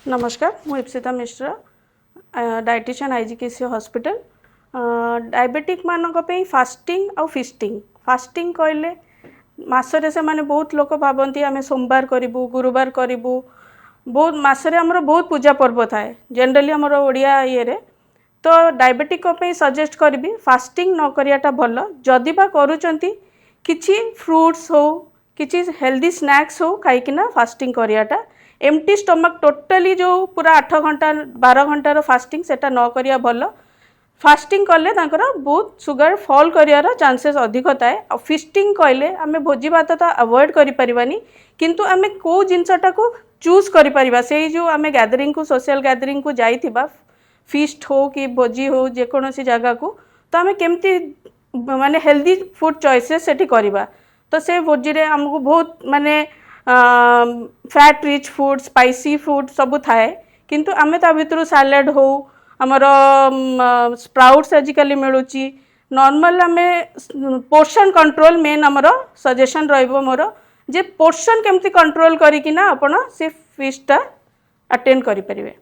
नमस्कार मु इप्सिता मिश्र dietitian आईजीकेसी hospital diabetic मानक पे फास्टिंग आउ फिस्टिंग फास्टिंग कहले मासरे से माने बहुत लोक भावती आम सोमवार करूँ गुरुवार करूँ बहुत मासरे आमर बहुत पूजा पर्व थाए जनरली आमर ओडिया ये तो डायबिटिक सजेस्ट करी फास्टिंग न करियाटा भल जदि बा करूचंती किछि फ्रूट्स हो किछि हेल्दी स्नैक्स हो खाइकिना फास्टिंग करियाटा एम्प्टी स्टमक टोटली जो पूरा 8 घंटा 12 घंटार फास्टिंग सेटा न करिया भल फास्टिंग कले बहुत सुगर फॉल करियार चांसेस अधिक थाए और फिस्टिंग कहले आम भोजी भात तो अवॉइड करि परिबानी किंतु आम को जिनसटा को चूज करि परिबा से जो आम गैदरिंग को सोशल गैदरिंग को जाइथिबा फीस्ट हो कि भोजी हो जेकोसी जगह को तो आम केमती माने हेल्दी फूड चॉइसेस सेठी करिबा तो से भोजी रे हमको बहुत माने fat rich food spicy food सब थाए किंतु आमे ता भितर सैलेड हो हमर स्प्राउट्स आजिकली मिलूची नॉर्मल आमे पोर्शन कंट्रोल मेन हमर सजेशन रहइबो मोर जे पोर्शन केमती कंट्रोल करिकिना आपण से फीस्टा अटेंड करि परिबे।